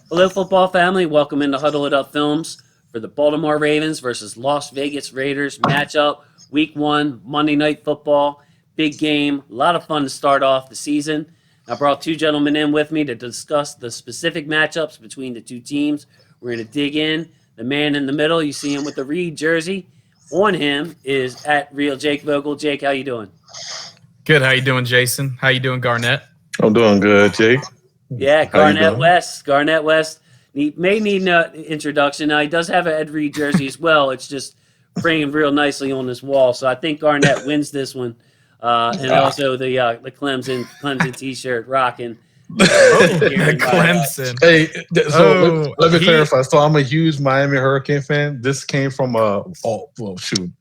Hello, football family. Welcome into Huddle It Up Films for the Baltimore Ravens versus Las Vegas Raiders matchup. Week 1, Monday Night Football. Big game. A lot of fun to start off the season. I brought two gentlemen in with me to discuss the specific matchups between the two teams. We're going to dig in. The man in the middle, you see him with the Reed jersey. On him is at Real Jake Vogel. Jake, how you doing? Good. How you doing, Jason? How you doing, Garnett? I'm doing good, Jake. Yeah, How you Garnett doing? West. Garnett West. He may need an introduction. Now, he does have an Ed Reed jersey as well. It's just framed real nicely on this wall. So I think Garnett wins this one. And also the Clemson T-shirt rocking. Oh, Here in my, Clemson. Hey, Oh, let me he- clarify. So I'm a huge Miami Hurricane fan. This came from shoot.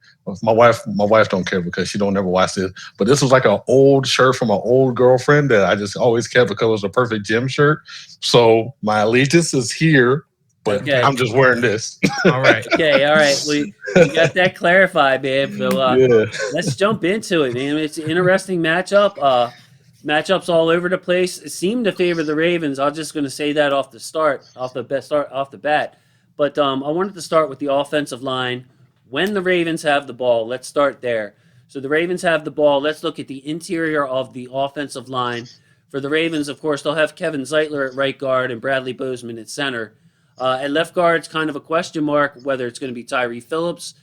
My wife don't care because she don't ever watch this. But this was like an old shirt from an old girlfriend that I just always kept because it was a perfect gym shirt. So my allegiance is here, but Okay. I'm just wearing this. All right. Okay, all right. We got that clarified, man. So Yeah. let's jump into it, man. It's an interesting matchup. Matchups all over the place seem to favor the Ravens. I'm just going to say that off the bat. But I wanted to start with the offensive line. When the Ravens have the ball, let's start there. So the Ravens have the ball. Let's look at the interior of the offensive line. For the Ravens, of course, they'll have Kevin Zeitler at right guard and Bradley Bozeman at center. At left guard, it's kind of a question mark whether it's going to be Tyree Phillips.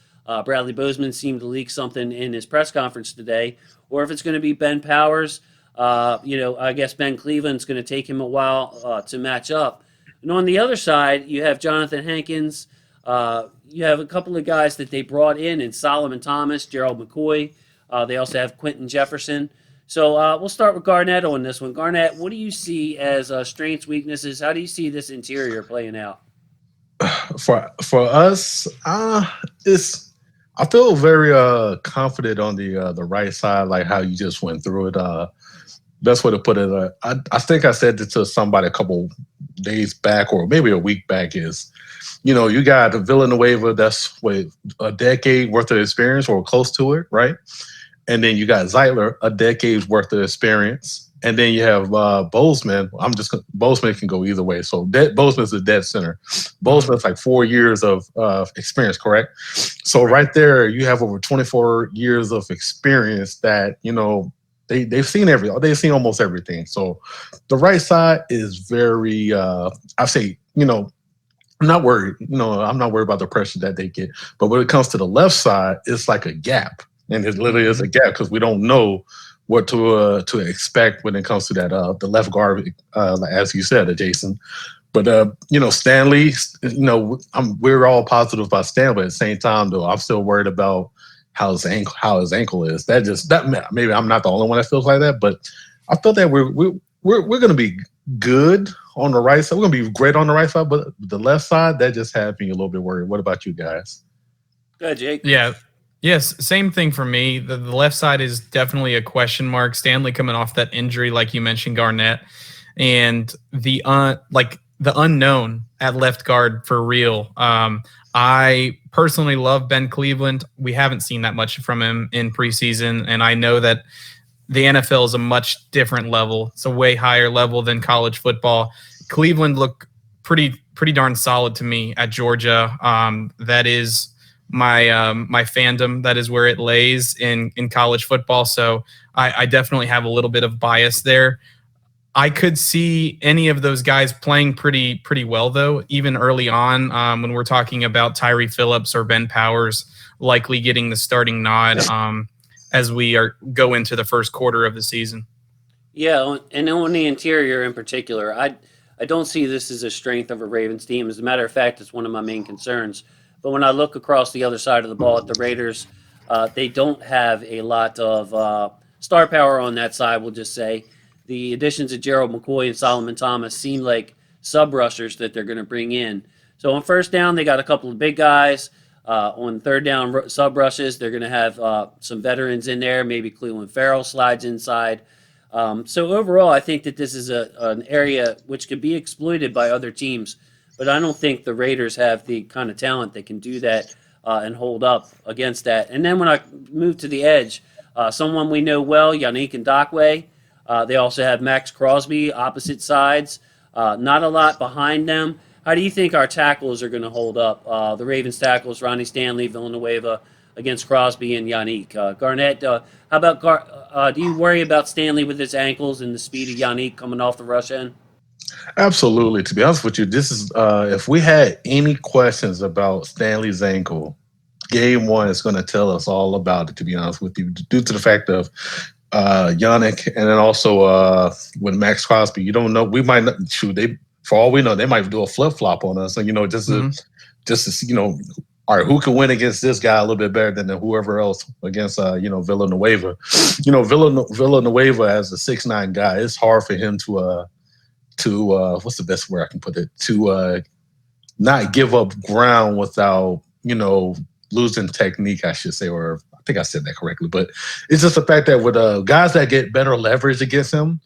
Bradley Bozeman seemed to leak something in his press conference today, or if it's going to be Ben Powers. I guess Ben Cleveland's going to take him a while to match up. And on the other side, you have Jonathan Hankins. You have a couple of guys that they brought in Solomon Thomas, Gerald McCoy. They also have Quentin Jefferson. So we'll start with Garnett on this one. Garnett, what do you see as strengths, weaknesses? How do you see this interior playing out? For us, it's I feel very confident on the right side, like how you just went through it. Best way to put it, I think I said it to somebody a couple days back or maybe a week back is, you got Villanueva that's with a decade worth of experience or close to it, right? And then you got Zeitler, a decade's worth of experience. And then you have Bozeman. Bozeman can go either way. So Bozeman's a dead center. Bozeman's like 4 years of experience, correct? So right there, you have over 24 years of experience that, they've seen almost everything. So the right side is very I say, I'm not worried. I'm not worried about the pressure that they get. But when it comes to the left side, it's like a gap. And it literally is a gap because we don't know what to expect when it comes to that the left guard, as you said, Jason. But Stanley, we're all positive about Stanley, but at the same time, though, I'm still worried about how his ankle is. That maybe I'm not the only one that feels like that, but I feel that we're going to be good on the right side. We're going to be great on the right side, but the left side that just had me a little bit worried. What about you guys? Go ahead, Jake. Yeah. Yes. Same thing for me. The left side is definitely a question mark. Stanley coming off that injury, like you mentioned, Garnett, and the unknown at left guard for real. I personally love Ben Cleveland. We haven't seen that much from him in preseason, and I know that the NFL is a much different level. It's a way higher level than college football. Cleveland looked pretty darn solid to me at Georgia. That is my fandom. That is where it lays in college football. So I definitely have a little bit of bias there. I could see any of those guys playing pretty well, though, even early on when we're talking about Tyree Phillips or Ben Powers likely getting the starting nod as we go into the first quarter of the season. Yeah, and on the interior in particular, I don't see this as a strength of a Ravens team. As a matter of fact, it's one of my main concerns. But when I look across the other side of the ball at the Raiders, they don't have a lot of star power on that side, we'll just say. The additions of Gerald McCoy and Solomon Thomas seem like sub rushers that they're going to bring in. So on first down, they got a couple of big guys. On third down sub rushes, they're going to have some veterans in there. Maybe Cleveland Farrell slides inside. So overall, I think that this is an area which could be exploited by other teams. But I don't think the Raiders have the kind of talent that can do that and hold up against that. And then when I move to the edge, someone we know well, Yannick Ngakoue. They also have Max Crosby, opposite sides. Not a lot behind them. How do you think our tackles are going to hold up? The Ravens tackles, Ronnie Stanley, Villanueva against Crosby and Yannick. Garnett, how about do you worry about Stanley with his ankles and the speed of Yannick coming off the rush end? Absolutely. To be honest with you, this is if we had any questions about Stanley's ankle, game one is going to tell us all about it. To be honest with you, due to the fact of Yannick, and then also with Max Crosby, you don't know. We might not shoot. They, for all we know, they might do a flip flop on us. And just to see, all right, who can win against this guy a little bit better than whoever else against Villanueva. Villanueva as a 6'9" guy, it's hard for him to what's the best way I can put it, to not give up ground without losing technique, I should say, or I think I said that correctly. But it's just the fact that with guys that get better leverage against him,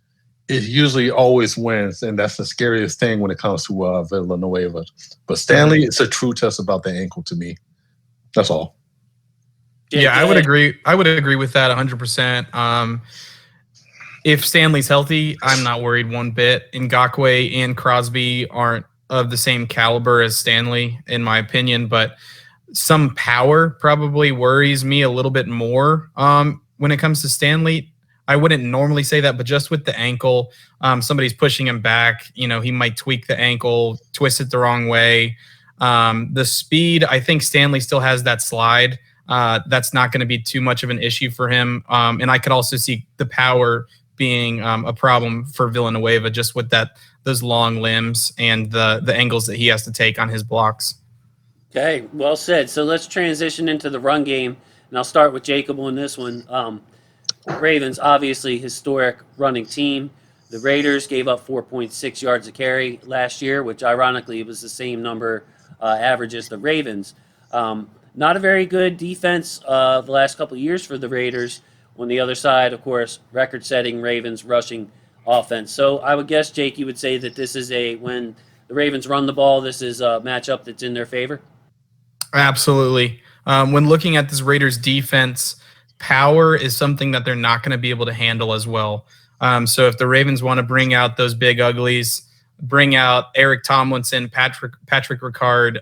it usually always wins, and that's the scariest thing when it comes to Villanueva. But Stanley, it's a true test about the ankle to me. That's all. Yeah, I would agree. I would agree with that 100%. If Stanley's healthy, I'm not worried one bit. Ngakoue and Crosby aren't of the same caliber as Stanley, in my opinion, but some power probably worries me a little bit more when it comes to Stanley. I wouldn't normally say that, but just with the ankle, somebody's pushing him back. He might tweak the ankle, twist it the wrong way. The speed, I think Stanley still has that slide. That's not going to be too much of an issue for him. And I could also see the power being a problem for Villanueva, just with those long limbs and the angles that he has to take on his blocks. Okay, well said. So let's transition into the run game, and I'll start with Jacob on this one. Ravens, obviously historic running team. The Raiders gave up 4.6 yards a carry last year, which ironically was the same number average as the Ravens. Not a very good defense the last couple of years for the Raiders. On the other side, of course, record-setting Ravens rushing offense. So I would guess, Jake, you would say that this is when the Ravens run the ball, this is a matchup that's in their favor? Absolutely. When looking at this Raiders defense, power is something that they're not going to be able to handle as well. So if the Ravens want to bring out those big uglies, bring out Eric Tomlinson, Patrick Ricard,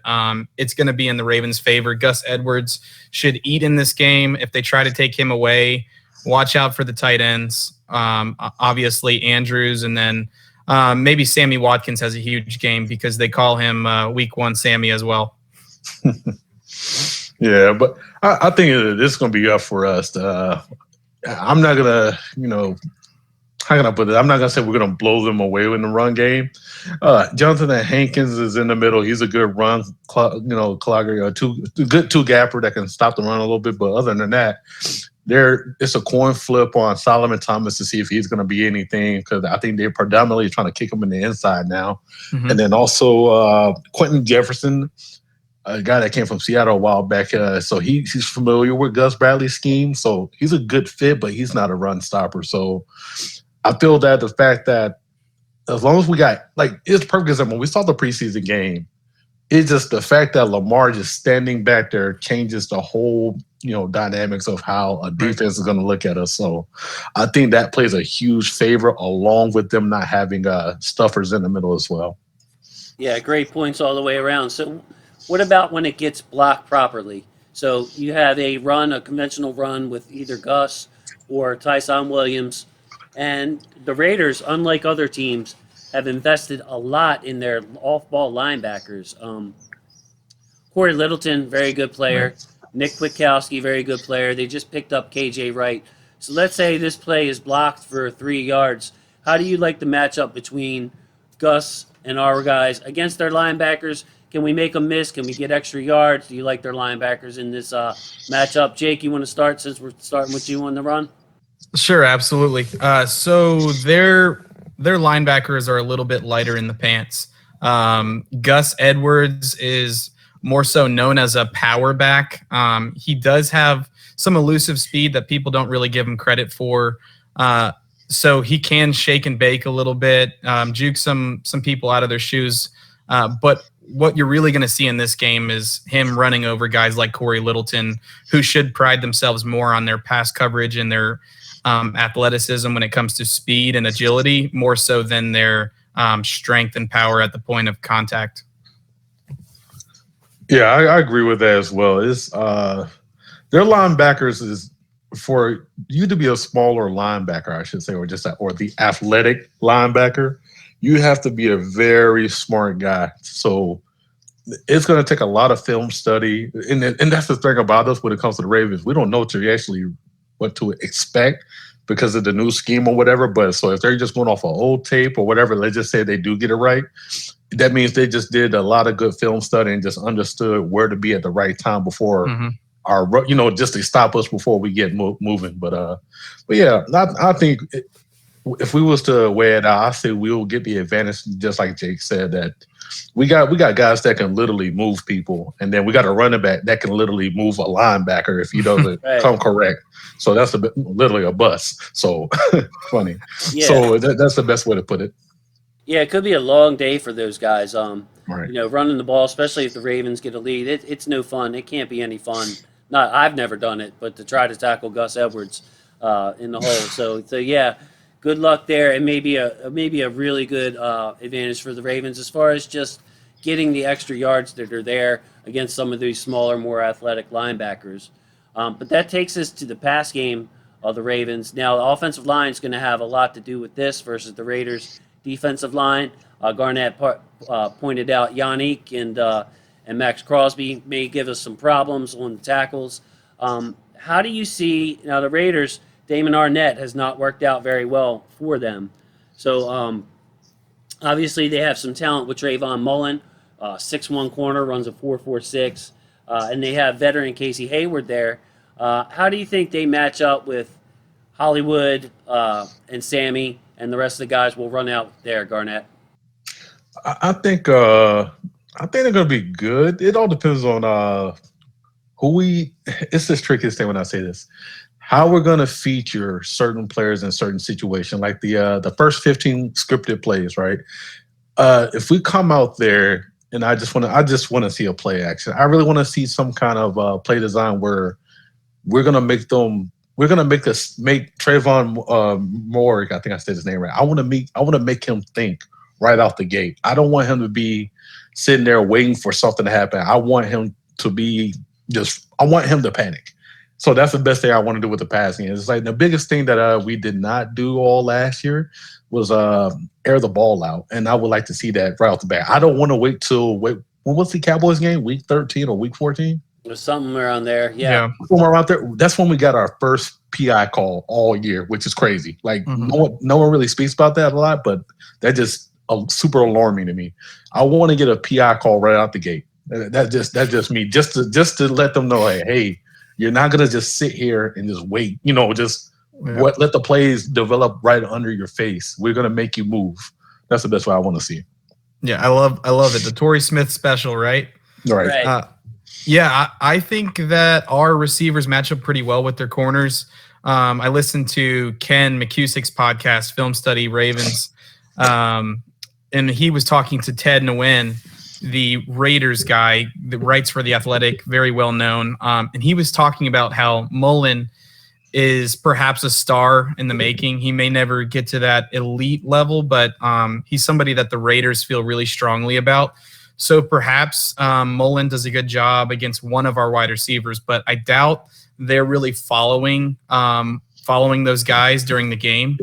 it's going to be in the Ravens' favor. Gus Edwards should eat in this game. If they try to take him away, watch out for the tight ends. Obviously Andrews, and then maybe Sammy Watkins has a huge game because they call him Week 1 Sammy as well. Yeah, but I think this is going to be up for us. I'm not going to, how can I put it? I'm not going to say we're going to blow them away in the run game. Jonathan Hankins is in the middle. He's a good run, clogger, good two-gapper that can stop the run a little bit. But other than that, it's a coin flip on Solomon Thomas to see if he's going to be anything, because I think they're predominantly trying to kick him in the inside now. Mm-hmm. And then also Quentin Jefferson, a guy that came from Seattle a while back. So he's familiar with Gus Bradley's scheme. So he's a good fit, but he's not a run stopper. So I feel that the fact that as long as we got, it's perfect example. When we saw the preseason game, it's just the fact that Lamar just standing back there changes the whole, dynamics of how a defense is going to look at us. So I think that plays a huge favor, along with them not having stuffers in the middle as well. Yeah, great points all the way around. So what about when it gets blocked properly? So you have a conventional run with either Gus or Tyson Williams, and the Raiders, unlike other teams, have invested a lot in their off-ball linebackers. Corey Littleton, very good player. Right. Nick Kwiatkowski, very good player. They just picked up KJ Wright. So let's say this play is blocked for 3 yards. How do you like the matchup between Gus and our guys against their linebackers? Can we make them miss? Can we get extra yards? Do you like their linebackers in this matchup? Jake, you want to start since we're starting with you on the run? Sure, absolutely. So their linebackers are a little bit lighter in the pants. Gus Edwards is more so known as a power back. He does have some elusive speed that people don't really give him credit for. So he can shake and bake a little bit, juke some people out of their shoes. But what you're really going to see in this game is him running over guys like Corey Littleton, who should pride themselves more on their pass coverage and their athleticism when it comes to speed and agility, more so than their strength and power at the point of contact. Yeah, I agree with that as well. It's their linebackers is for you to be a smaller linebacker, I should say, or the athletic linebacker. You have to be a very smart guy. So it's going to take a lot of film study, and that's the thing about us when it comes to the Ravens. We don't know what to expect because of the new scheme or whatever. But so if they're just going off of old tape or whatever, let's just say they do get it right. That means they just did a lot of good film study and just understood where to be at the right time before just to stop us before we get moving. But yeah, I think if we was to weigh it out, I say we will get the advantage, just like Jake said, that we got guys that can literally move people, and then we got a running back that can literally move a linebacker if he doesn't come correct. So that's literally a bus. So funny. Yeah. So that's the best way to put it. Yeah, it could be a long day for those guys. Right. Running the ball, especially if the Ravens get a lead, it's no fun. It can't be any fun. I've never done it, but to try to tackle Gus Edwards in the hole. So yeah, good luck there, and maybe a really good advantage for the Ravens as far as just getting the extra yards that are there against some of these smaller, more athletic linebackers. But that takes us to the pass game of the Ravens. Now, the offensive line is going to have a lot to do with this versus the Raiders' defensive line. Garnett pointed out Yannick and Max Crosby may give us some problems on the tackles. How do you see now the Raiders? Damon Arnett has not worked out very well for them. So obviously they have some talent with Trayvon Mullen, 6'1" corner, runs a 4.46, and they have veteran Casey Hayward there. How do you think they match up with Hollywood and Sammy and the rest of the guys will run out there, Garnett? I think they're going to be good. It all depends on it's this trickiest thing when I say this. How we're going to feature certain players in certain situations, like the first 15 scripted plays, right? If we come out there and I just want to see a play action. I really want to see some kind of play design where we're going to make Trayvon Moore. I think I said his name right. I want to make him think right out the gate. I don't want him to be sitting there waiting for something to happen. I want him to panic. So that's the best thing I want to do with the passing. It's like the biggest thing that we did not do all last year was air the ball out, and I would like to see that right off the bat. I don't want to wait. When was the Cowboys game? Week 13 or week 14? There's something around there. Yeah. Somewhere around there. That's when we got our first PI call all year, which is crazy. Like no one really speaks about that a lot, but that just super alarming to me. I want to get a PI call right out the gate. That's just me. Just to let them know, hey, you're not gonna just sit here and just wait. Let the plays develop right under your face. We're gonna make you move. That's the best way I want to see it. Yeah, I love it. The Torrey Smith special, right? Right. Yeah, I think that our receivers match up pretty well with their corners. I listened to Ken McCusick's podcast, Film Study Ravens, and he was talking to Ted Nguyen, the Raiders guy that writes for The Athletic, very well known. And he was talking about how Mullen is perhaps a star in the making. He may never get to that elite level, but he's somebody that the Raiders feel really strongly about. So perhaps Mullen does a good job against one of our wide receivers, but I doubt they're really following those guys during the game.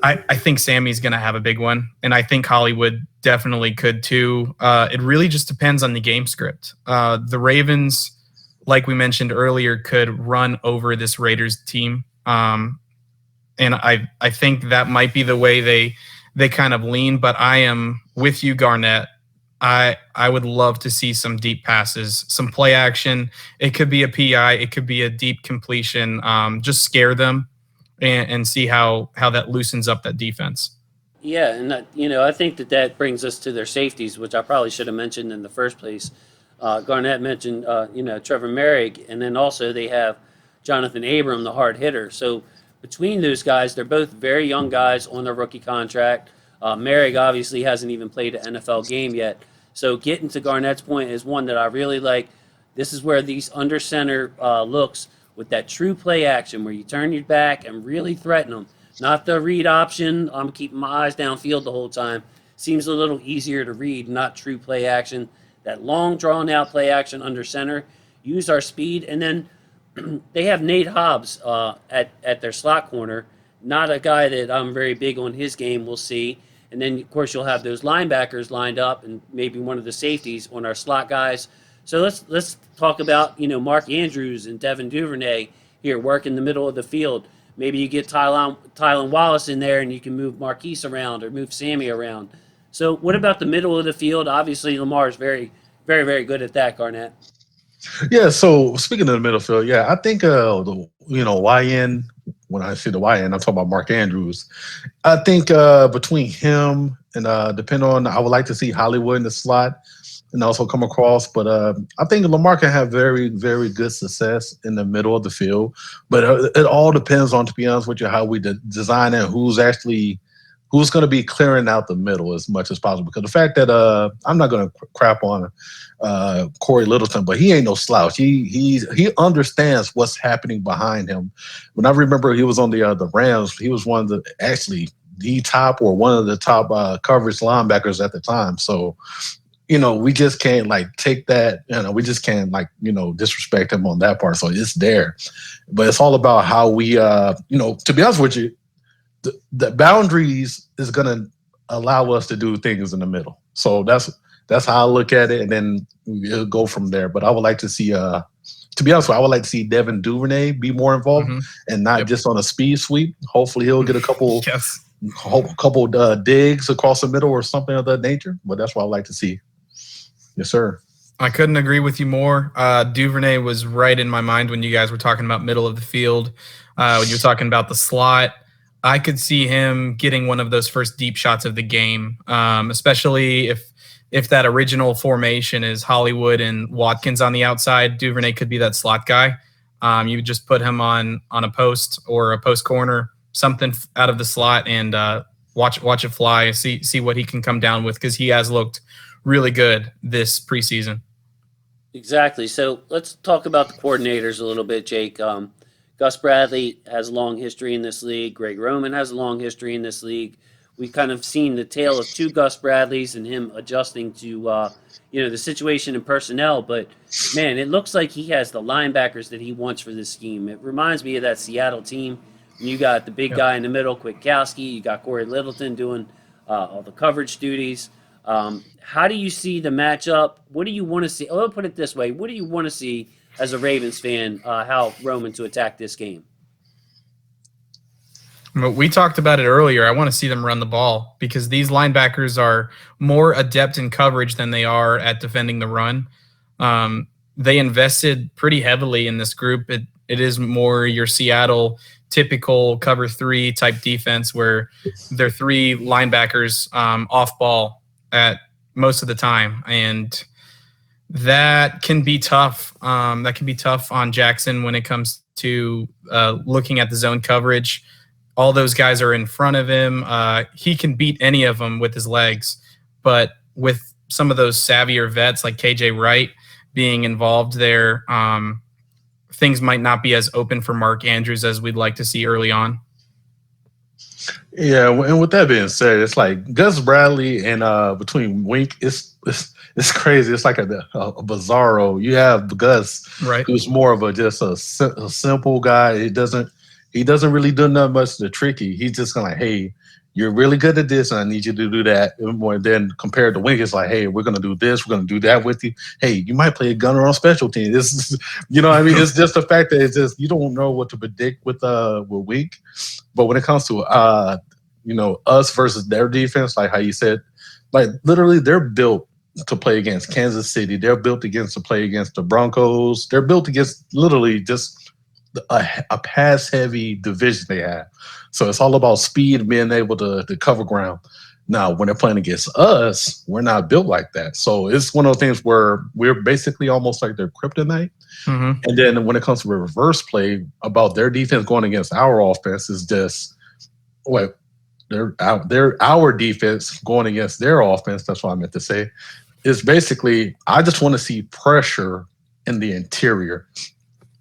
I think Sammy's going to have a big one, and I think Hollywood definitely could too. It really just depends on the game script. The Ravens, like we mentioned earlier, could run over this Raiders team, and I think that might be the way they kind of lean. But I am with you, Garnett. I would love to see some deep passes, some play action. It could be a PI, it could be a deep completion. Just scare them. And see how that loosens up that defense. Yeah, and I think that brings us to their safeties, which I probably should have mentioned in the first place. Garnett mentioned, Trevor Merrick, and then also they have Jonathan Abram, the hard hitter. So between those guys, they're both very young guys on their rookie contract. Merrick obviously hasn't even played an NFL game yet. So getting to Garnett's point is one that I really like. This is where these under center looks with that true play action where you turn your back and really threaten them. not the read option. I'm keeping my eyes downfield the whole time. Seems a little easier to read, not true play action. That long, drawn out play action under center. Use our speed. And then they have Nate Hobbs at their slot corner. Not a guy that I'm very big on his game. We'll see. And then, of course, you'll have those linebackers lined up and maybe one of the safeties on our slot guys. So let's talk about, Mark Andrews and Devin Duvernay here work in the middle of the field. Maybe you get Tylan Wallace in there and you can move Marquise around or move Sammy around. So what about the middle of the field? Obviously, Lamar is very, very, very good at that, Garnett. Yeah, so speaking of the middle field, yeah, I think YN, when I say the YN, I'm talking about Mark Andrews. I think between him and depending on, I would like to see Hollywood in the slot and also come across. But I think Lamar can have very, very good success in the middle of the field. But it all depends on, to be honest with you, how we design it, who's going to be clearing out the middle as much as possible. Because the fact that I'm not going to crap on Corey Littleton, but he ain't no slouch. He understands what's happening behind him. When I remember he was on the Rams, he was one of the top or one of the top coverage linebackers at the time. So, we just can't take that. We just can't disrespect him on that part. So it's there, but it's all about how we, to be honest with you, the boundaries is going to allow us to do things in the middle. So that's how I look at it, and then we'll go from there. But I would like to see, to be honest with you, I would like to see Devin Duvernay be more involved and not just on a speed sweep. Hopefully he'll get a couple, digs across the middle or something of that nature. But that's what I like to see. Yes, sir. I couldn't agree with you more. Duvernay was right in my mind when you guys were talking about middle of the field. When you were talking about the slot, I could see him getting one of those first deep shots of the game, especially if that original formation is Hollywood and Watkins on the outside. Duvernay could be that slot guy. You would just put him on a post or a post corner, something out of the slot, and watch it fly. See what he can come down with, because he has looked really good this preseason. Exactly. So let's talk about the coordinators a little bit, Jake. Gus Bradley has a long history in this league. Greg Roman has a long history in this league. We've kind of seen the tale of two Gus Bradleys and him adjusting to, the situation and personnel. But, man, it looks like he has the linebackers that he wants for this scheme. It reminds me of that Seattle team. You got the big guy in the middle, Kwiatkowski. You got Corey Littleton doing all the coverage duties. How do you see the matchup? What do you want to see? I'll put it this way. What do you want to see as a Ravens fan, how Roman to attack this game? We talked about it earlier. I want to see them run the ball, because these linebackers are more adept in coverage than they are at defending the run. They invested pretty heavily in this group. It is more your Seattle typical cover 3 type defense, where they're 3 linebackers off ball at most of the time. And that can be tough. That can be tough on Jackson when it comes to looking at the zone coverage. All those guys are in front of him. He can beat any of them with his legs. But with some of those savvier vets like KJ Wright being involved there, things might not be as open for Mark Andrews as we'd like to see early on. Yeah, and with that being said, it's like Gus Bradley and between Wink, it's crazy. It's like a bizarro. You have Gus, right, who's more of a simple guy. He doesn't really do nothing much to tricky. He's just kind of like, hey, you're really good at this, and I need you to do that. And then compared to Wink, it's like, hey, we're gonna do this, we're gonna do that with you. Hey, you might play a gunner on special teams. This is, what I mean? It's just the fact that it's just you don't know what to predict with Wink. But when it comes to us versus their defense, like how you said, like literally they're built to play against Kansas City. They're built to play against the Broncos. They're built against literally just a pass-heavy division they have. So it's all about speed and being able to cover ground. Now, when they're playing against us, we're not built like that. So it's one of those things where we're basically almost like their kryptonite. Mm-hmm. And then when it comes to reverse play about their defense going against our offense is just our defense going against their offense. That's what I meant to say. Is basically I just want to see pressure in the interior.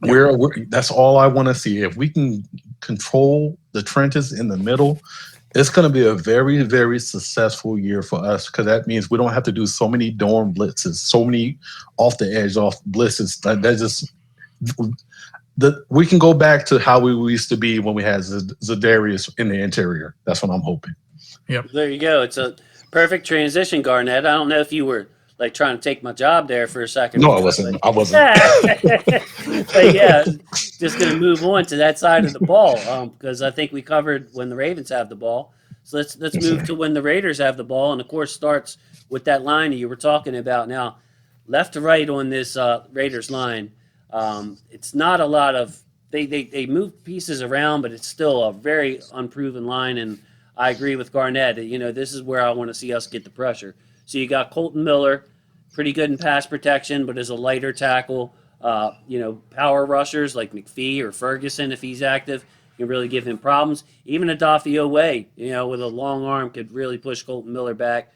That's all I want to see. If we can control the trenches in the middle, it's going to be a very, very successful year for us because that means we don't have to do so many dorm blitzes, so many off the edge, off blitzes. That just we can go back to how we used to be when we had Zadarius in the interior. That's what I'm hoping. Yep. There you go. It's a perfect transition, Garnett. I don't know if you were like trying to take my job there for a second. No, I wasn't. I wasn't. But yeah, just going to move on to that side of the ball because I think we covered when the Ravens have the ball. So let's move to when the Raiders have the ball, and of course starts with that line you were talking about. Now, left to right on this Raiders line, it's not a lot of they move pieces around, but it's still a very unproven line. And I agree with Garnett. This is where I want to see us get the pressure. So you got Colton Miller, pretty good in pass protection, but is a lighter tackle. Power rushers like McPhee or Ferguson, if he's active, can really give him problems. Even Adafi Owe, with a long arm, could really push Colton Miller back.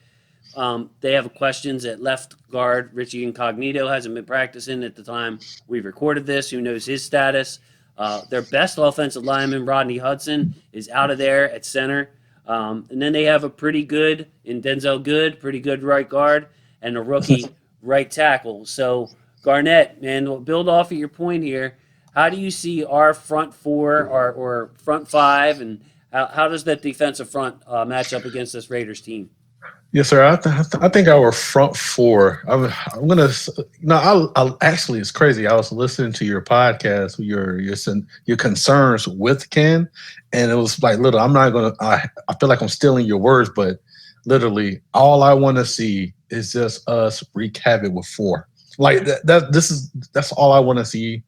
They have questions at left guard. Richie Incognito hasn't been practicing at the time we recorded this. Who knows his status? Their best offensive lineman, Rodney Hudson, is out of there at center. And then they have a pretty good right guard, and a rookie right tackle. So, Garnett, man, we'll build off of your point here. How do you see our front four or front five, and how does that defensive front match up against this Raiders team? Yes, sir. I think our front four. I'm gonna. Actually, it's crazy. I was listening to your podcast, your concerns with Ken, and it was like, little. I'm not gonna. I feel like I'm stealing your words, but literally, all I want to see is just us wreak havoc with four. Like that's all I want to see.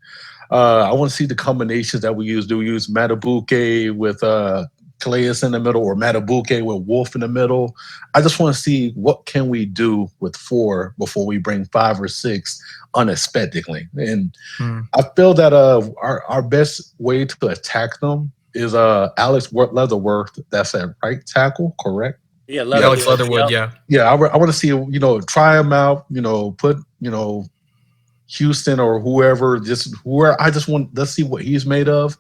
I want to see the combinations that we use. Do we use Matabuke with Calais in the middle, or Matabuke with Wolf in the middle? I just want to see what can we do with four before we bring 5 or 6 unexpectedly. And I feel that our best way to attack them is Alex Leatherworth. That's at right tackle, correct? Yeah, Alex Leatherwood. Yeah. Yeah, I want to see, try him out, put, Houston or whoever, let's see what he's made of.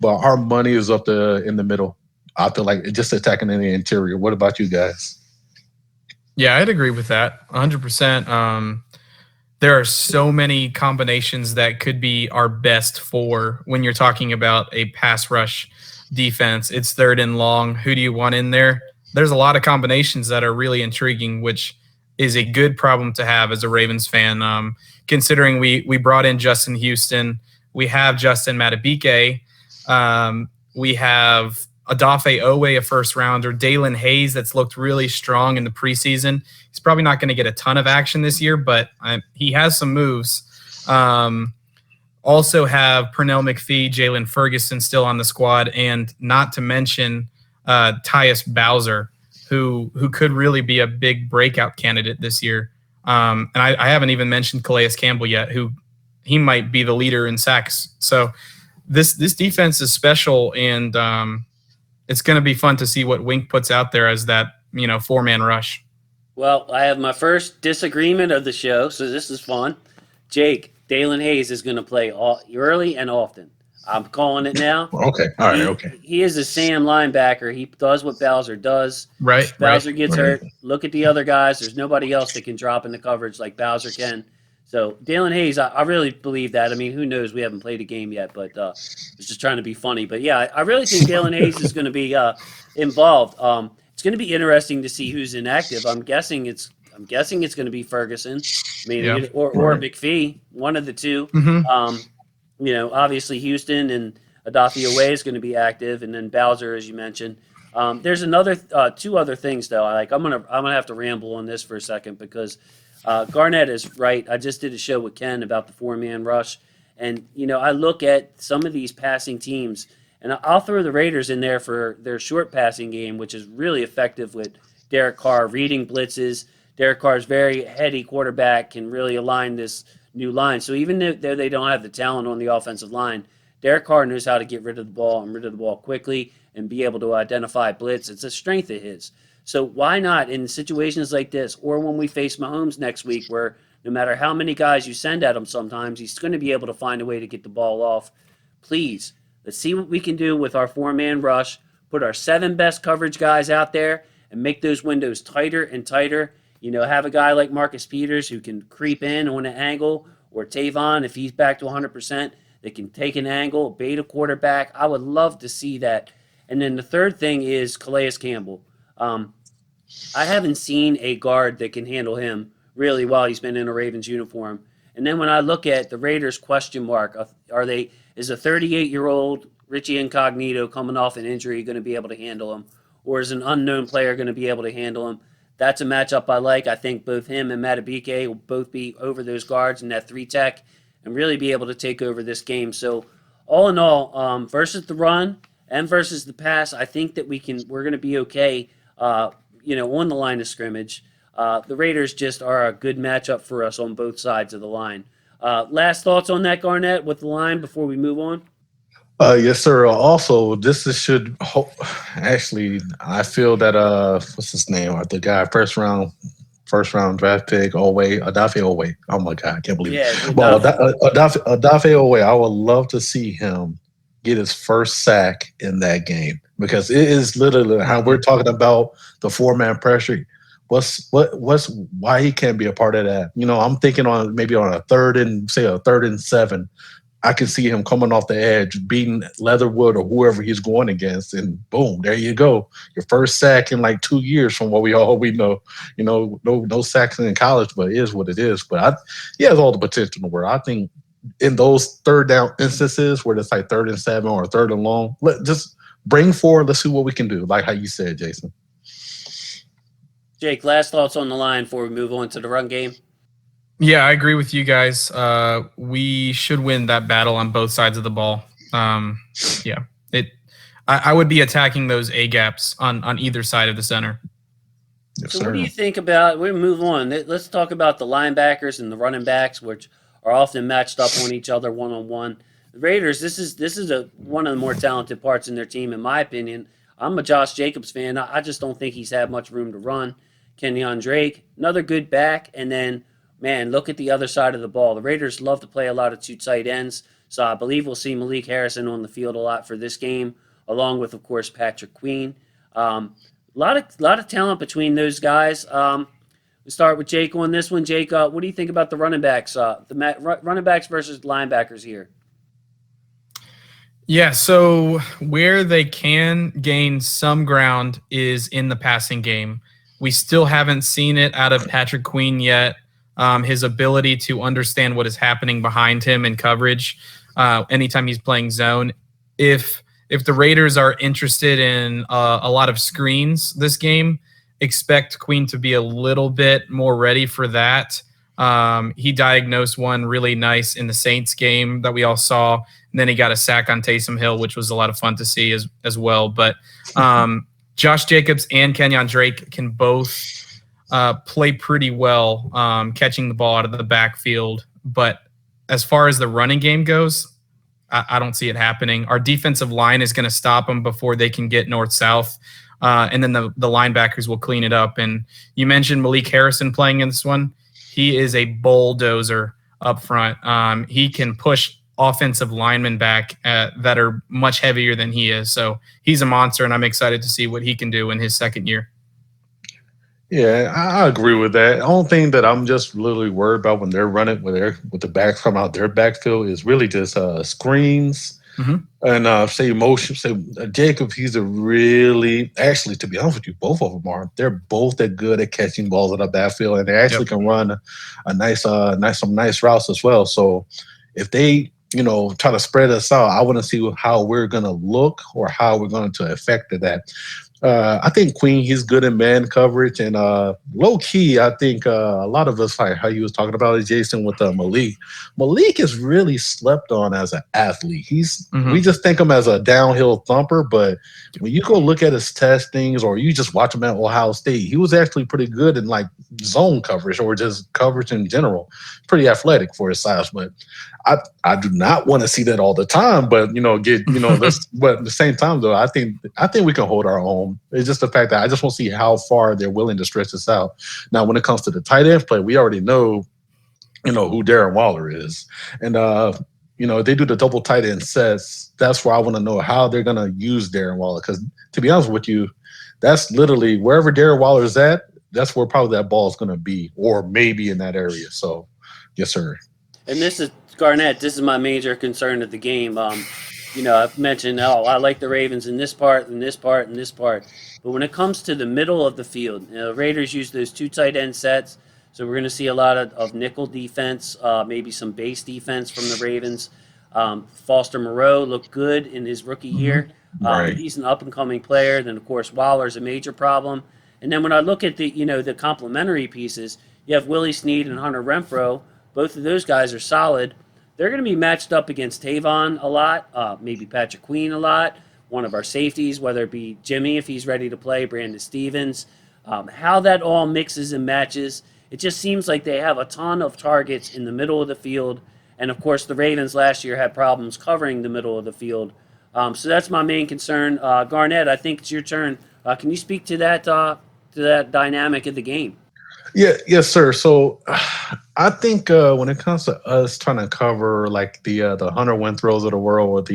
But our money is up in the middle. I feel like just attacking in the interior. What about you guys? Yeah, I'd agree with that 100%. There are so many combinations that could be our best four when you're talking about a pass rush defense. It's third and long. Who do you want in there? There's a lot of combinations that are really intriguing, which is a good problem to have as a Ravens fan. Considering we brought in Justin Houston, we have Justin Matabike, we have Adafe Owe, a first rounder, Dalen Hayes, that's looked really strong in the preseason. He's probably not going to get a ton of action this year, but he has some moves. Also have Pernell McPhee, Jalen Ferguson still on the squad, and not to mention Tyus Bowser, who could really be a big breakout candidate this year. And I haven't even mentioned Calais Campbell yet, who he might be the leader in sacks. So this defense is special, and it's going to be fun to see what Wink puts out there as that 4-man rush. Well, I have my first disagreement of the show, so this is fun. Jake, Dalen Hayes is going to play early and often. I'm calling it now. Okay. All right. Okay. He is a Sam linebacker. He does what Bowser does. Right. Bowser gets hurt. Look at the other guys. There's nobody else that can drop in the coverage like Bowser can. So Dalen Hayes, I really believe that. I mean, who knows? We haven't played a game yet, but it's just trying to be funny. But yeah, I really think Dalen Hayes is going to be involved. It's going to be interesting to see who's inactive. I'm guessing it's going to be Ferguson, or McPhee, one of the two. Mm-hmm. Obviously Houston and Adafi Owe is going to be active, and then Bowser, as you mentioned. There's another 2 other things though. I'm gonna have to ramble on this for a second because Garnett is right. I just did a show with Ken about the 4-man rush, and I look at some of these passing teams, and I'll throw the Raiders in there for their short passing game, which is really effective with Derek Carr reading blitzes. Derek Carr's very heady quarterback, can really align this new line. So even though they don't have the talent on the offensive line, Derek Carr knows how to get rid of the ball quickly and be able to identify blitz. It's a strength of his. So why not in situations like this, or when we face Mahomes next week, where no matter how many guys you send at him, sometimes he's going to be able to find a way to get the ball off. Please Let's see what we can do with our 4-man rush, put our 7 best coverage guys out there, and make those windows tighter and tighter. Have a guy like Marcus Peters who can creep in on an angle, or Tavon, if he's back to 100%, that can take an angle, bait a quarterback. I would love to see that. And then the third thing is Calais Campbell. I haven't seen a guard that can handle him really while he's been in a Ravens uniform. And then when I look at the Raiders question mark, is a 38-year-old Richie Incognito coming off an injury going to be able to handle him? Or is an unknown player going to be able to handle him? That's a matchup I like. I think both him and Matabike will both be over those guards in that 3-tech and really be able to take over this game. So all in all, versus the run and versus the pass, I think that we're going to be okay, on the line of scrimmage. The Raiders just are a good matchup for us on both sides of the line. Last thoughts on that, Garnett, with the line before we move on? Yes, sir. Also, actually, I feel that what's his name? The guy first round draft pick, Odafe Owe. Oh my God, I can't believe it. Well, Odafe Owe, I would love to see him get his first sack in that game, because it is literally how we're talking about the 4-man pressure. Why he can't be a part of that? I'm thinking on a 3rd and 7. I can see him coming off the edge, beating Leatherwood or whoever he's going against, and boom, there you go. Your first sack in like 2 years from what we know. No sacks in college, but it is what it is. But he has all the potential in the world. I think in those 3rd down instances where it's like 3rd and 7 or 3rd and long, just bring forward. Let's see what we can do, like how you said, Jason. Jake, last thoughts on the line before we move on to the run game? Yeah, I agree with you guys. We should win that battle on both sides of the ball. I would be attacking those A gaps on either side of the center. Yes, so sir. What do you think about? We move on. Let's talk about the linebackers and the running backs, which are often matched up on each other one-on-one. The Raiders, this is one of the more talented parts in their team, in my opinion. I'm a Josh Jacobs fan. I just don't think he's had much room to run. Kenyon Drake, another good back, and then. Man, look at the other side of the ball. The Raiders love to play a lot of 2 tight ends, so I believe we'll see Malik Harrison on the field a lot for this game, along with, of course, Patrick Queen. A lot of talent between those guys. We start with Jake on this one. Jake, what do you think about the running backs? Running backs versus linebackers here. Yeah, so where they can gain some ground is in the passing game. We still haven't seen it out of Patrick Queen yet. His ability to understand what is happening behind him in coverage anytime he's playing zone. If the Raiders are interested in a lot of screens this game, expect Queen to be a little bit more ready for that. He diagnosed one really nice in the Saints game that we all saw, and then he got a sack on Taysom Hill, which was a lot of fun to see as well. But Josh Jacobs and Kenyon Drake can both play pretty well, catching the ball out of the backfield. But as far as the running game goes, I don't see it happening. Our defensive line is going to stop them before they can get north-south, and then the linebackers will clean it up. And you mentioned Malik Harrison playing in this one. He is a bulldozer up front. He can push offensive linemen back that are much heavier than he is. So he's a monster, and I'm excited to see what he can do in his second year. Yeah, I agree with that. The only thing that I'm just literally worried about when they're running, with the backs coming out their backfield, is really just screens and say motion. Say Jacob, he's a really, actually, to be honest with you, both of them are. They're both that good at catching balls out of the backfield, and they actually can run some nice routes as well. So if they try to spread us out, I want to see how we're going to look or how we're going to affect that. I think Queen, he's good in man coverage, and low key, I think a lot of us, like how you was talking about it, Jason, with Malik. Malik is really slept on as an athlete. We just think him as a downhill thumper, but when you go look at his testings or you just watch him at Ohio State, he was actually pretty good in like zone coverage or just coverage in general. Pretty athletic for his size, but I do not want to see that all the time, but but at the same time though, I think we can hold our own. It's just the fact that I just want to see how far they're willing to stretch this out. Now, when it comes to the tight end play, we already know, who Darren Waller is, and if they do the double tight end sets, that's where I want to know how they're going to use Darren Waller. Because to be honest with you, that's literally wherever Darren Waller is at, that's where probably that ball is going to be, or maybe in that area. So, yes, sir. And this is Garnett. This is my major concern of the game. I've mentioned, I like the Ravens in this part, and this part, and this part. But when it comes to the middle of the field, the Raiders use those 2 tight end sets. So we're going to see a lot of nickel defense, maybe some base defense from the Ravens. Foster Moreau looked good in his rookie year. Right. He's an up-and-coming player. Then, of course, Waller's a major problem. And then when I look at the complementary pieces, you have Willie Snead and Hunter Renfrow. Both of those guys are solid. They're going to be matched up against Tavon a lot, maybe Patrick Queen a lot, one of our safeties, whether it be Jimmy if he's ready to play, Brandon Stevens. How that all mixes and matches, it just seems like they have a ton of targets in the middle of the field. And, of course, the Ravens last year had problems covering the middle of the field. So that's my main concern. Garnett, I think it's your turn. Can you speak to that dynamic of the game? Yeah, yes, sir. So I think when it comes to us trying to cover like the Hunter Winthrows of the world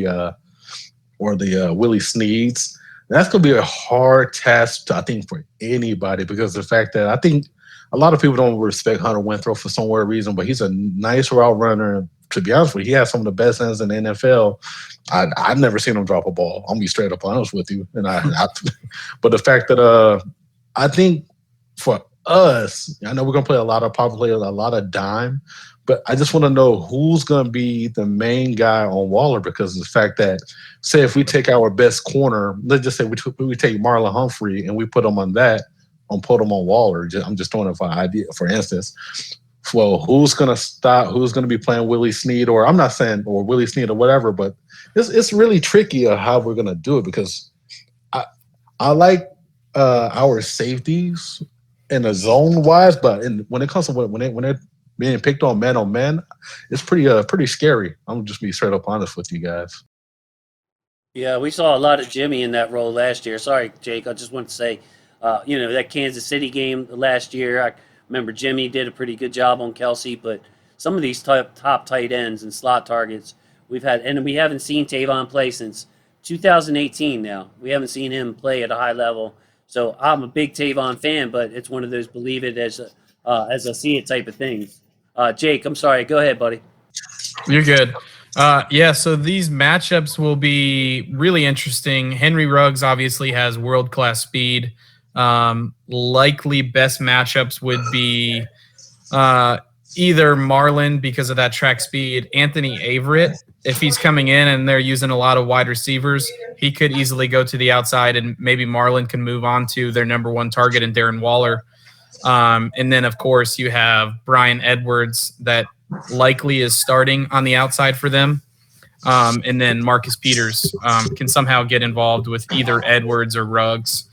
or the Willie Sneads, that's going to be a hard task, I think, for anybody, because of the fact that I think a lot of people don't respect Hunter Winthrow for some weird reason, but he's a nice route runner. To be honest with you, he has some of the best hands in the NFL. I've never seen him drop a ball. I'm gonna be straight up honest with you. But the fact that I think for us, I know we're gonna play a lot of power play, a lot of dime, but I just want to know who's gonna be the main guy on Waller, because of the fact that, say, if we take our best corner, let's just say we take Marlon Humphrey and we put him on that, put him on Waller. I'm just throwing it for idea, for instance. Well, who's gonna stop? Who's gonna be playing Willie Snead, or I'm not saying or Willie Snead or whatever, but it's really tricky of how we're gonna do it, because I like our safeties in the zone wise, but when it comes to when they're being picked on man, it's pretty scary. I'm just be straight up honest with you guys. Yeah, we saw a lot of Jimmy in that role last year. Sorry, Jake. I just want to say, that Kansas City game last year, I remember Jimmy did a pretty good job on Kelsey, but some of these top tight ends and slot targets we've had, and we haven't seen Tavon play since 2018 now. We haven't seen him play at a high level. So I'm a big Tavon fan, but it's one of those believe it as I see it type of things. Jake, I'm sorry. Go ahead, buddy. You're good. So these matchups will be really interesting. Henry Ruggs obviously has world-class speed. Likely best matchups would be either Marlon because of that track speed, Anthony Averett. If he's coming in and they're using a lot of wide receivers, he could easily go to the outside, and maybe Marlon can move on to their number one target in Darren Waller. And then, of course, you have Brian Edwards that likely is starting on the outside for them. And then Marcus Peters can somehow get involved with either Edwards or Ruggs.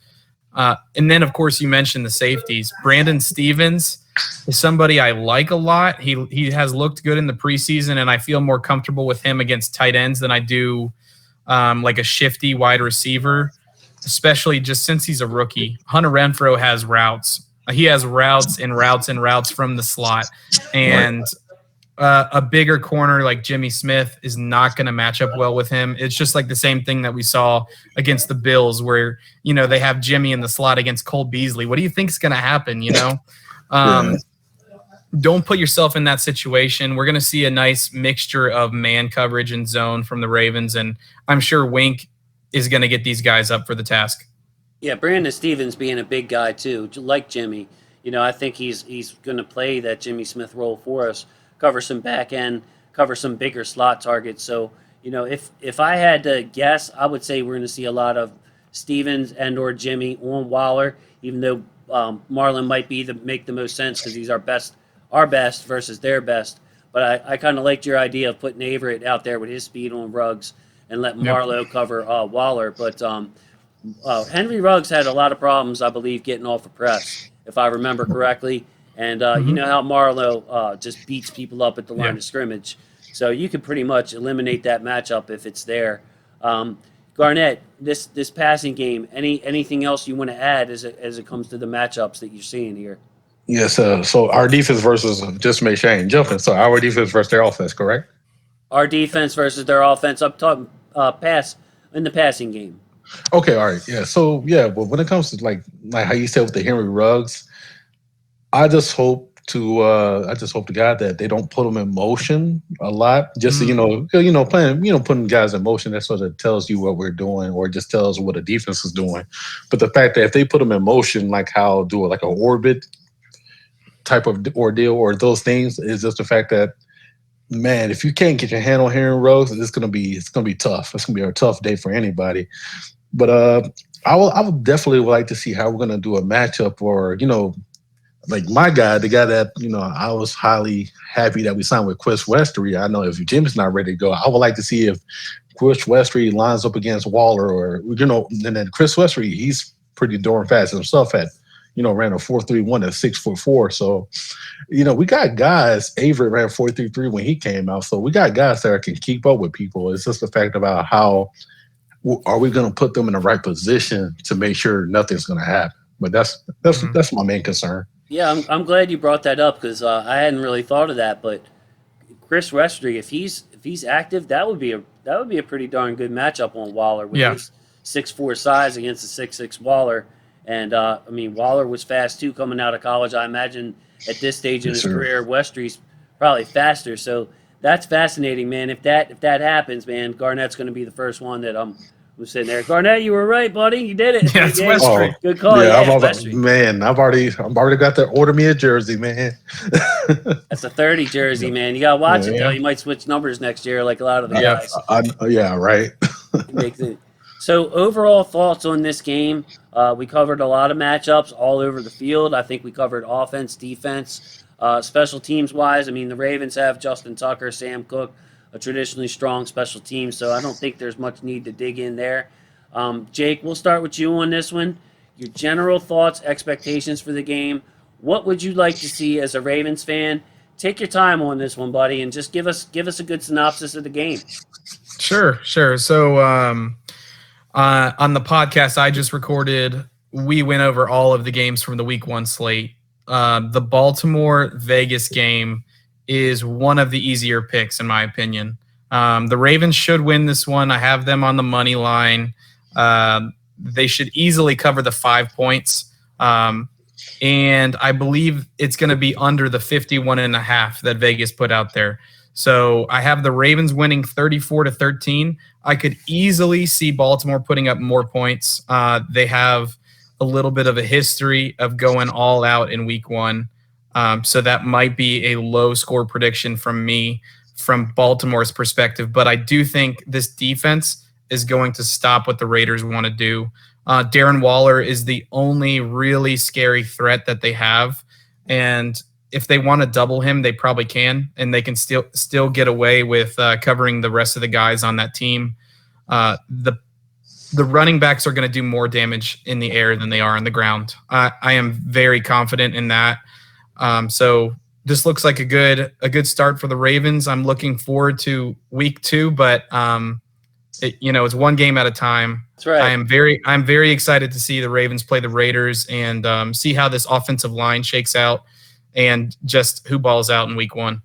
And then, of course, you mentioned the safeties. Brandon Stevens is somebody I like a lot. He has looked good in the preseason, and I feel more comfortable with him against tight ends than I do like a shifty wide receiver, especially just since he's a rookie. Hunter Renfrow has routes. He has routes and routes and routes from the slot. And a bigger corner like Jimmy Smith is not going to match up well with him. It's just like the same thing that we saw against the Bills where, they have Jimmy in the slot against Cole Beasley. What do you think is going to happen, Don't put yourself in that situation. We're going to see a nice mixture of man coverage and zone from the Ravens, and I'm sure Wink is going to get these guys up for the task. Yeah, Brandon Stevens being a big guy too, like Jimmy. I think he's going to play that Jimmy Smith role for us, cover some back end, cover some bigger slot targets. So, if I had to guess, I would say we're going to see a lot of Stevens and or Jimmy on Waller, even though Marlon might make the most sense because he's our best versus their best. But I kind of liked your idea of putting Averett out there with his speed on Ruggs and let Marlowe cover Waller. But Henry Ruggs had a lot of problems, I believe, getting off the press, if I remember correctly. And you know how Marlowe just beats people up at the line of scrimmage. So you can pretty much eliminate that matchup if it's there. Garnett, this passing game, anything else you want to add as it comes to the matchups that you're seeing here? Yes, so our defense versus, just to make sure I ain't jumping, so our defense versus their offense, correct? Our defense versus their offense up top, pass in the passing game. Okay, all right, yeah. So yeah, but when it comes to like how you said with the Henry Ruggs, I just hope to God that they don't put them in motion a lot. Just so, putting guys in motion, that sort of tells you what we're doing, or just tells what the defense is doing. But the fact that if they put them in motion, like how do it like an orbit type of ordeal or those things, is just the fact that, man, if you can't get your hand on Henry Ruggs, it's gonna be tough. It's gonna be a tough day for anybody. But I would definitely like to see how we're gonna do a matchup, or like my guy, the guy that I was highly happy that we signed with Chris Westry. I know if Jim's not ready to go, I would like to see if Chris Westry lines up against Waller, or and then Chris Westry, he's pretty darn fast himself. Ran a 4.31 at 6'4". So, we got guys. Avery ran 4.33 when he came out. So we got guys that can keep up with people. It's just the fact about how are we going to put them in the right position to make sure nothing's going to happen. But that's my main concern. Yeah, I'm glad you brought that up, because I hadn't really thought of that. But Chris Westry, if he's active, that would be a pretty darn good matchup on Waller with his 6'4" size against a 6'6" Waller. And Waller was fast too coming out of college. I imagine at this stage in his career, Westry's probably faster. So that's fascinating, man. If that happens, man, Garnett's going to be the first one that I'm sitting there. Garnett, you were right, buddy. You did it. Yeah, it's Westry. Good call. Yeah, Westry. Man, I've already got to order me a jersey, man. That's a 30 jersey, man. You got to watch it, though. You might switch numbers next year like a lot of the guys. Yeah, right. So overall thoughts on this game. We covered a lot of matchups all over the field. I think we covered offense, defense, special teams wise. The Ravens have Justin Tucker, Sam Cook, a traditionally strong special team, so I don't think there's much need to dig in there. Jake, we'll start with you on this one. Your general thoughts, expectations for the game. What would you like to see as a Ravens fan? Take your time on this one, buddy, and just give us a good synopsis of the game. Sure. So on the podcast I just recorded, we went over all of the games from the Week 1 slate. The Baltimore-Vegas game is one of the easier picks, in my opinion. The Ravens should win this one. I have them on the money line. They should easily cover the 5 points. And I believe it's going to be under the 51.5 that Vegas put out there. So I have the Ravens winning 34-13. I could easily see Baltimore putting up more points. They have a little bit of a history of going all out in Week 1. So that might be a low score prediction from me from Baltimore's perspective. But I do think this defense is going to stop what the Raiders want to do. Darren Waller is the only really scary threat that they have. And if they want to double him, they probably can. And they can still get away with covering the rest of the guys on that team. The running backs are going to do more damage in the air than they are on the ground. I am very confident in that. So this looks like a good start for the Ravens. I'm looking forward to Week 2, but it's one game at a time. That's right. I'm very excited to see the Ravens play the Raiders and see how this offensive line shakes out and just who balls out in Week 1.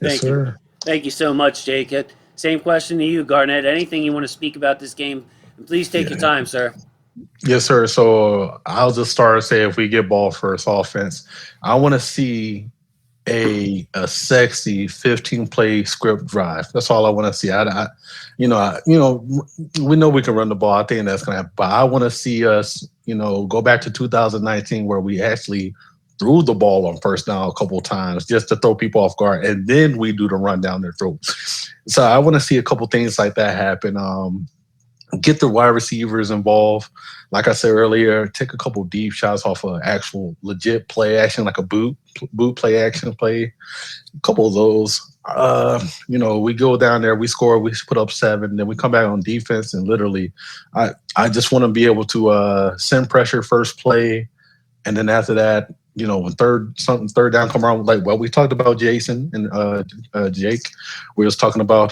Thank you. Thank you so much, Jake. Same question to you, Garnett. Anything you want to speak about this game? And please take your time, sir. Yes, sir. So I'll just start and say if we get ball first offense, I want to see a sexy 15-play script drive. That's all I want to see. We know we can run the ball. I think that's going to happen. But I want to see us, go back to 2019 where we actually threw the ball on first down a couple of times just to throw people off guard, and then we do the run down their throat. So I want to see a couple things like that happen. Get the wide receivers involved. Like I said earlier, take a couple deep shots off of actual legit play action, like a boot play action play. A couple of those. We go down there, we score, we put up 7, then we come back on defense, and literally, I just want to be able to send pressure first play, and then after that, when third down come around, like what we talked about, Jason and Jake, we was talking about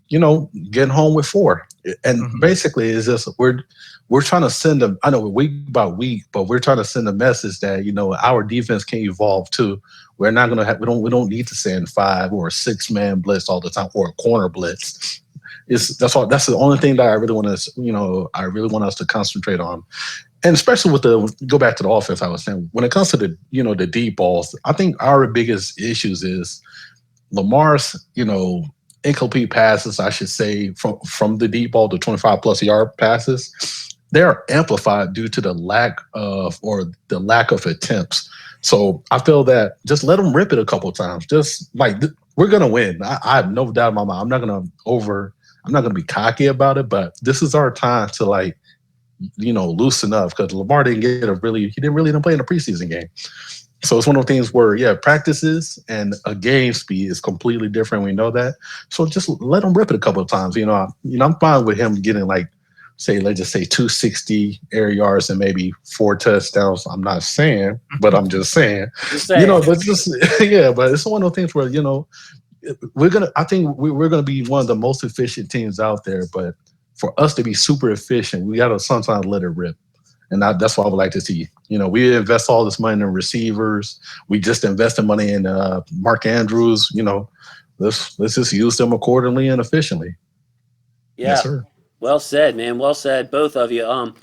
getting home with 4, and basically is just we're trying to send them. I know week by week, but we're trying to send a message that our defense can evolve too. We're not gonna have. We don't need to send 5 or 6-man blitz all the time or a corner blitz. That's the only thing that I really want to, I really want us to concentrate on. And especially go back to the offense, I was saying, when it comes to the deep balls, I think our biggest issues is Lamar's, incomplete passes, I should say, from the deep ball to 25+ yard passes. They're amplified due to the lack of attempts. So I feel that just let them rip it a couple of times. Just like we're gonna win. I have no doubt in my mind. I'm not gonna be cocky about it, but this is our time to loosen up, because Lamar didn't play in a preseason game. So it's one of the things where, practices and a game speed is completely different. We know that. So just let him rip it a couple of times. I'm fine with him getting let's just say 260 air yards and maybe 4 touchdowns. I'm not saying, but I'm just saying. But it's one of those things where, I think we're gonna be one of the most efficient teams out there, but for us to be super efficient, we gotta sometimes let it rip. And that's what I would like to see. We invest all this money in receivers. We just invested money in Mark Andrews. Let's just use them accordingly and efficiently. Yeah. Yes, sir. Well said, man. Well said, both of you.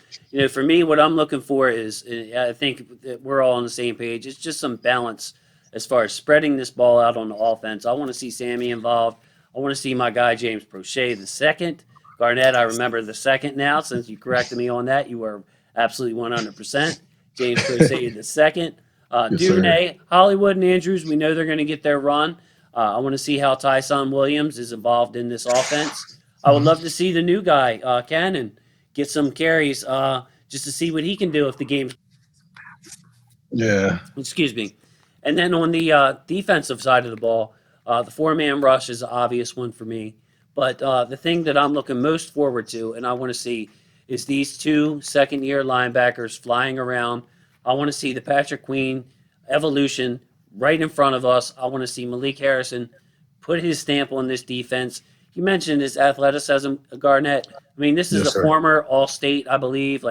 For me, what I'm looking for is, I think that we're all on the same page. It's just some balance as far as spreading this ball out on the offense. I want to see Sammy involved. I want to see my guy James Prochet the second. Garnett, I remember the second now. Since you corrected me on that, you were absolutely 100%. James Prochet the second. Yes, Duvernay, Hollywood, and Andrews, we know they're going to get their run. I want to see how Tyson Williams is involved in this offense. I would love to see the new guy, Cannon, get some carries just to see what he can do if the game's. Yeah. Excuse me. And then on the defensive side of the ball, the 4-man rush is an obvious one for me. But the thing that I'm looking most forward to, and I want to see, is these 2 second-year linebackers flying around. I want to see the Patrick Queen evolution right in front of us. I want to see Malik Harrison put his stamp on this defense. You mentioned his athleticism, Garnett. I mean, this is a former All-State, I believe,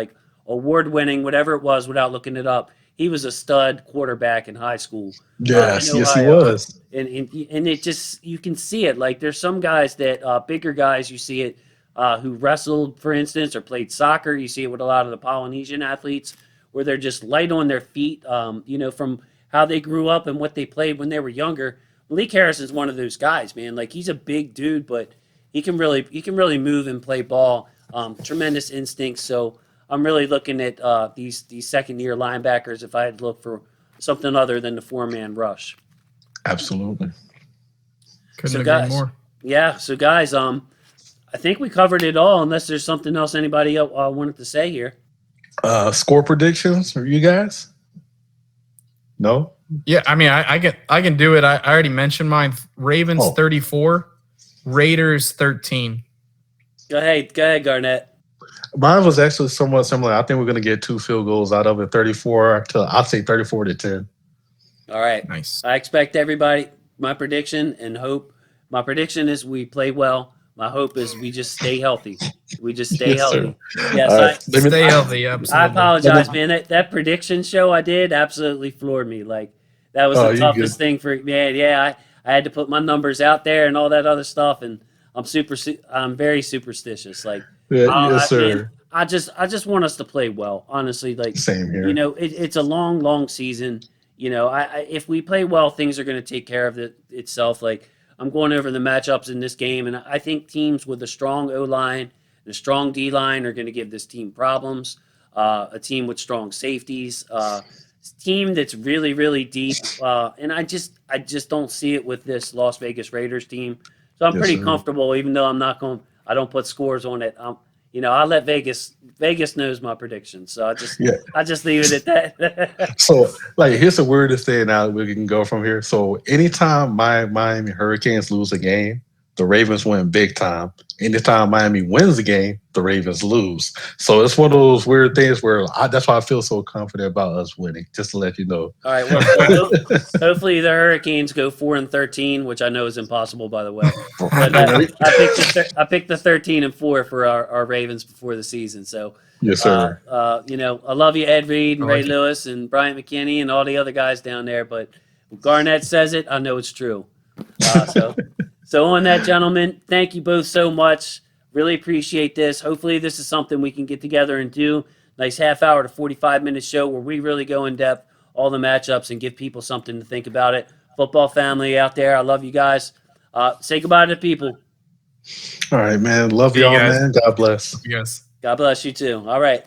award-winning, whatever it was, without looking it up. He was a stud quarterback in high school. Yes, he was. And it just, you can see it. There's some guys that, bigger guys, you see it, who wrestled, for instance, or played soccer. You see it with a lot of the Polynesian athletes, where they're just light on their feet, from how they grew up and what they played when they were younger. Malik Harrison's one of those guys, man. He's a big dude, but he can really move and play ball. Tremendous instincts. So I'm really looking at these second-year linebackers if I had to look for something other than the 4-man rush. Absolutely. Couldn't agree more. Yeah. So guys, I think we covered it all. Unless there's something else anybody wanted to say here. Score predictions for you guys? No. Yeah, I mean, I can do it. I already mentioned mine. Ravens 34, Raiders 13. Go ahead, Garnett. Mine was actually somewhat similar. I think we're going to get 2 field goals out of it, 34 to 10. All right. Nice. I expect everybody, my prediction is we play well. My hope is we just stay healthy. We just stay healthy. Yes, stay healthy. Absolutely. I apologize, man. That prediction show I did absolutely floored me. That was the toughest thing for man. Yeah, I had to put my numbers out there and all that other stuff, and I'm very superstitious. Yes, sir. Man, I just want us to play well. Honestly, same here. It's a long season. If we play well, things are going to take care of itself. I'm going over the matchups in this game, and I think teams with a strong O-line and a strong D-line are going to give this team problems. A team with strong safeties, team that's really, really deep, and I just don't see it with this Las Vegas Raiders team. So I'm pretty comfortable, even though I don't put scores on it. I let Vegas knows my predictions, so I just leave it at that. So, here's the weirdest thing now we can go from here. So, anytime Miami Hurricanes lose a game, the Ravens win big time. Anytime Miami wins a game, the Ravens lose. So it's one of those weird things where that's why I feel so confident about us winning. Just to let you know. All right. Well, hopefully the Hurricanes go 4-13, which I know is impossible, by the way. But I picked the 13-4 for our Ravens before the season. So yes, sir. I love you, Ed Reed and Ray Lewis and Bryant McKinney and all the other guys down there, but Garnett says it, I know it's true. So on that, gentlemen, thank you both so much. Really appreciate this. Hopefully this is something we can get together and do. Nice half-hour to 45-minute show where we really go in depth, all the matchups, and give people something to think about it. Football family out there, I love you guys. Say goodbye to people. All right, man. Love See you y'all, guys. man. God bless. Yes. God bless you too. All right.